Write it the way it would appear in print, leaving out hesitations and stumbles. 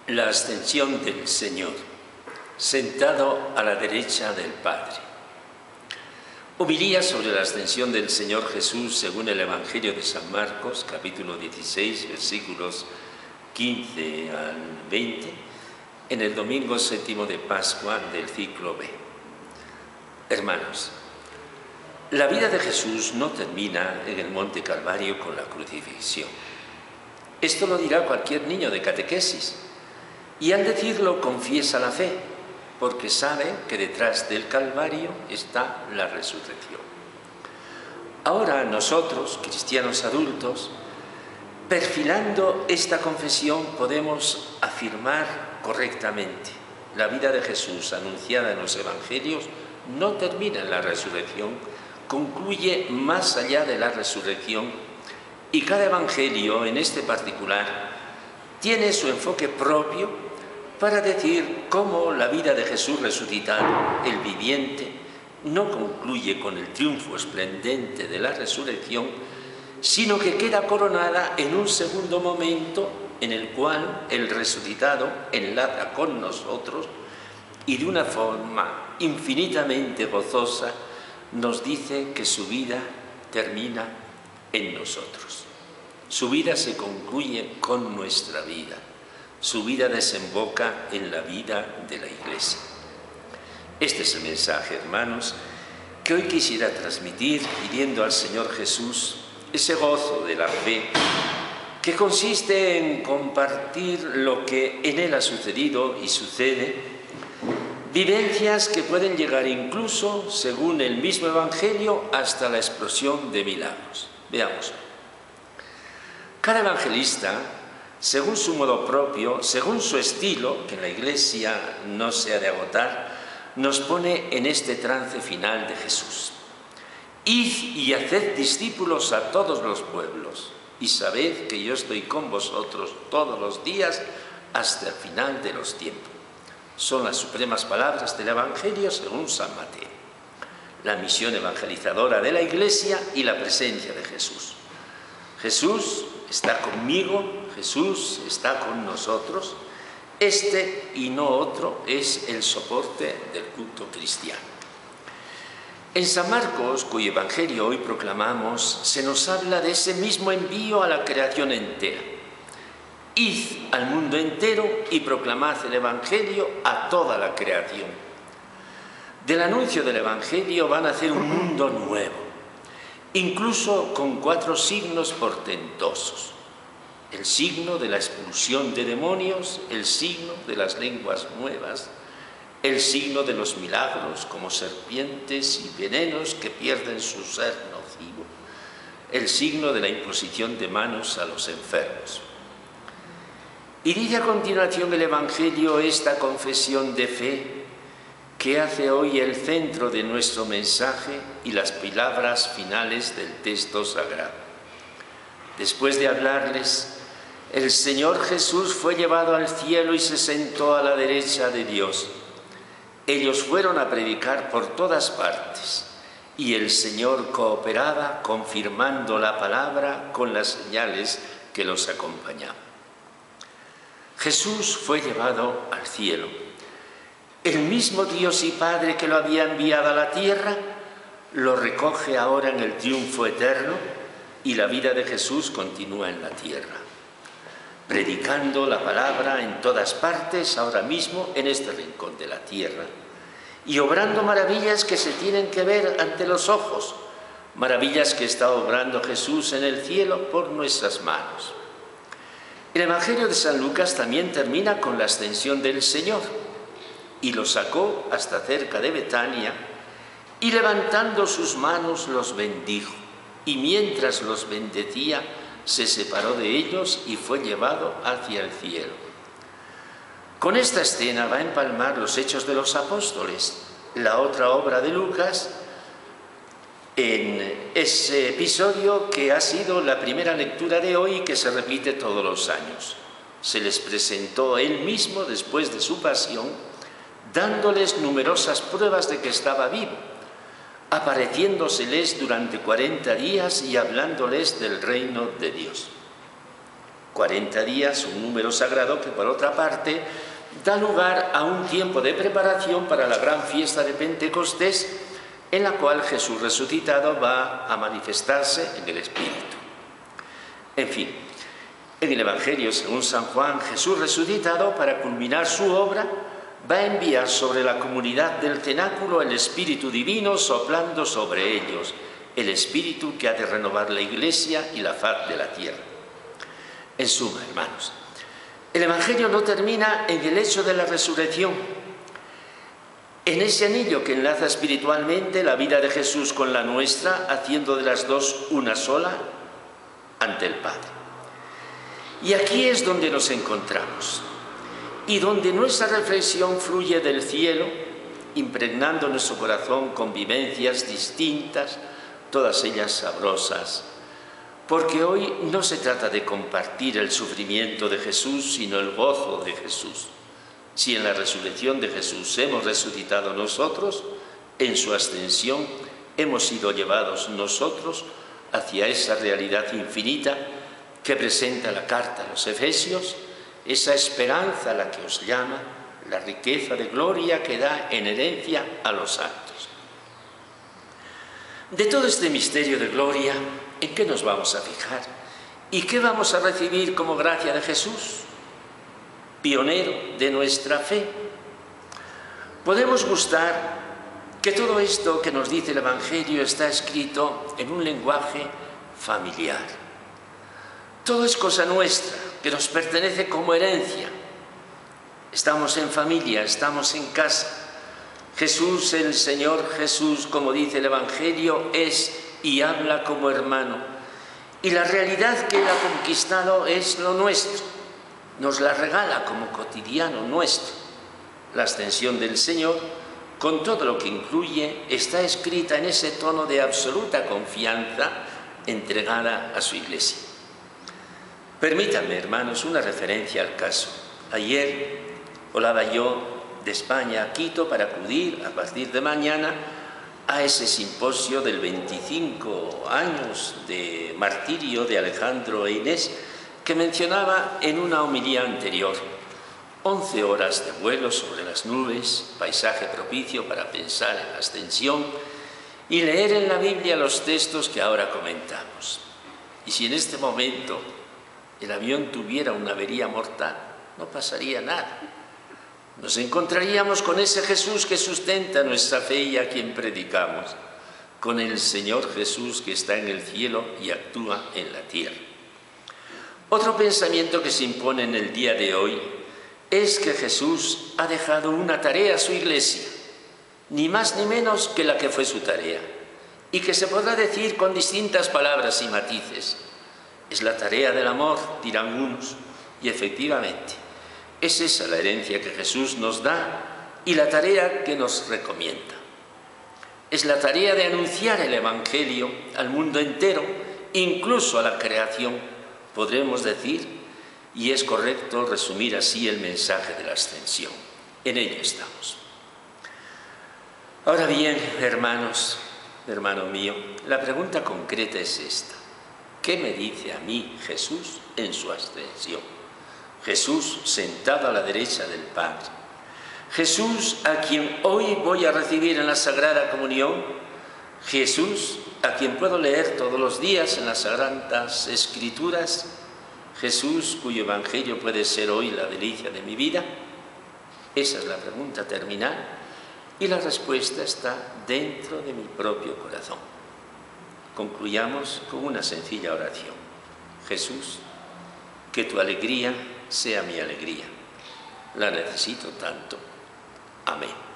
La ascensión del Señor, sentado a la derecha del Padre. Homilía sobre la ascensión del Señor Jesús según el Evangelio de San Marcos, capítulo 16, versículos 15 al 20, en el domingo séptimo de Pascua del ciclo B. Hermanos, la vida de Jesús no termina en el Monte Calvario con la crucifixión. Esto lo dirá cualquier niño de catequesis. Y al decirlo confiesa la fe, porque sabe que detrás del Calvario está la resurrección. Ahora nosotros, cristianos adultos, perfilando esta confesión, podemos afirmar correctamente: la vida de Jesús anunciada en los Evangelios no termina en la resurrección, concluye más allá de la resurrección, y cada Evangelio, en este particular, tiene su enfoque propio para decir cómo la vida de Jesús resucitado, el viviente, no concluye con el triunfo esplendente de la resurrección, sino que queda coronada en un segundo momento en el cual el resucitado enlaza con nosotros y de una forma infinitamente gozosa nos dice que su vida termina en nosotros. Su vida se concluye con nuestra vida. Su vida desemboca en la vida de la Iglesia. Este es el mensaje, hermanos, que hoy quisiera transmitir pidiendo al Señor Jesús ese gozo de la fe que consiste en compartir lo que en Él ha sucedido y sucede, vivencias que pueden llegar incluso, según el mismo Evangelio, hasta la explosión de milagros. Veamos. Cada evangelista, según su modo propio, según su estilo, que en la Iglesia no se ha de agotar, nos pone en este trance final de Jesús. Id y haced discípulos a todos los pueblos, y sabed que yo estoy con vosotros todos los días hasta el final de los tiempos. Son las supremas palabras del Evangelio según San Mateo. La misión evangelizadora de la Iglesia y la presencia de Jesús. Jesús está conmigo, Jesús está con nosotros. Este y no otro es el soporte del culto cristiano. En San Marcos, cuyo Evangelio hoy proclamamos, se nos habla de ese mismo envío a la creación entera. Id al mundo entero y proclamad el Evangelio a toda la creación. Del anuncio del Evangelio van a hacer un mundo nuevo, incluso con 4 signos portentosos. El signo de la expulsión de demonios, el signo de las lenguas nuevas, el signo de los milagros como serpientes y venenos que pierden su ser nocivo, el signo de la imposición de manos a los enfermos. Y dice a continuación el Evangelio esta confesión de fe que hace hoy el centro de nuestro mensaje y las palabras finales del texto sagrado. Después de hablarles, el Señor Jesús fue llevado al cielo y se sentó a la derecha de Dios. Ellos fueron a predicar por todas partes y el Señor cooperaba confirmando la palabra con las señales que los acompañaban. Jesús fue llevado al cielo. El mismo Dios y Padre que lo había enviado a la tierra lo recoge ahora en el triunfo eterno y la vida de Jesús continúa en la tierra, predicando la palabra en todas partes, ahora mismo en este rincón de la tierra, y obrando maravillas que se tienen que ver ante los ojos, maravillas que está obrando Jesús en el cielo por nuestras manos. El Evangelio de San Lucas también termina con la ascensión del Señor, y lo sacó hasta cerca de Betania, y levantando sus manos los bendijo, y mientras los bendecía, se separó de ellos y fue llevado hacia el cielo. Con esta escena va a empalmar los Hechos de los Apóstoles, la otra obra de Lucas, en ese episodio que ha sido la primera lectura de hoy y que se repite todos los años. Se les presentó él mismo después de su pasión, dándoles numerosas pruebas de que estaba vivo, apareciéndoseles durante 40 días y hablándoles del reino de Dios. 40 días, un número sagrado que por otra parte da lugar a un tiempo de preparación para la gran fiesta de Pentecostés, en la cual Jesús resucitado va a manifestarse en el Espíritu. En fin, en el Evangelio según San Juan, Jesús resucitado, para culminar su obra, va a enviar sobre la comunidad del cenáculo el Espíritu Divino, soplando sobre ellos, el Espíritu que ha de renovar la Iglesia y la faz de la tierra. En suma, hermanos, el Evangelio no termina en el hecho de la resurrección, en ese anillo que enlaza espiritualmente la vida de Jesús con la nuestra, haciendo de las dos una sola ante el Padre. Y aquí es donde nos encontramos y donde nuestra reflexión fluye del cielo, impregnando nuestro corazón con vivencias distintas, todas ellas sabrosas, porque hoy no se trata de compartir el sufrimiento de Jesús, sino el gozo de Jesús. Si en la resurrección de Jesús hemos resucitado nosotros, en su ascensión hemos sido llevados nosotros hacia esa realidad infinita que presenta la carta a los Efesios, esa esperanza a la que os llama, la riqueza de gloria que da en herencia a los santos. De todo este misterio de gloria, ¿en qué nos vamos a fijar? ¿Y qué vamos a recibir como gracia de Jesús, pionero de nuestra fe? Podemos gustar que todo esto que nos dice el Evangelio está escrito en un lenguaje familiar. Todo es cosa nuestra, que nos pertenece como herencia. Estamos en familia, estamos en casa. Jesús, el Señor Jesús, como dice el Evangelio, es y habla como hermano. Y la realidad que Él ha conquistado es lo nuestro. Nos la regala como cotidiano nuestro. La ascensión del Señor, con todo lo que incluye, está escrita en ese tono de absoluta confianza entregada a su Iglesia. Permítanme, hermanos, una referencia al caso. Ayer volaba yo de España a Quito para acudir a partir de mañana a ese simposio del 25 años de martirio de Alejandro e Inés que mencionaba en una homilía anterior. 11 horas de vuelo sobre las nubes, paisaje propicio para pensar en la ascensión y leer en la Biblia los textos que ahora comentamos. Y si en este momento el avión tuviera una avería mortal, no pasaría nada. Nos encontraríamos con ese Jesús que sustenta nuestra fe y a quien predicamos, con el Señor Jesús que está en el cielo y actúa en la tierra. Otro pensamiento que se impone en el día de hoy es que Jesús ha dejado una tarea a su Iglesia, ni más ni menos que la que fue su tarea, y que se podrá decir con distintas palabras y matices. Es la tarea del amor, dirán unos, y efectivamente, es esa la herencia que Jesús nos da y la tarea que nos recomienda. Es la tarea de anunciar el Evangelio al mundo entero, incluso a la creación, podremos decir, y es correcto resumir así el mensaje de la ascensión. En ello estamos. Ahora bien, hermanos, hermano mío, la pregunta concreta es esta. ¿Qué me dice a mí Jesús en su ascensión? Jesús sentado a la derecha del Padre. Jesús a quien hoy voy a recibir en la Sagrada Comunión. Jesús a quien puedo leer todos los días en las Sagradas Escrituras. Jesús cuyo Evangelio puede ser hoy la delicia de mi vida. Esa es la pregunta terminal y la respuesta está dentro de mi propio corazón. Concluyamos con una sencilla oración. Jesús, que tu alegría sea mi alegría. La necesito tanto. Amén.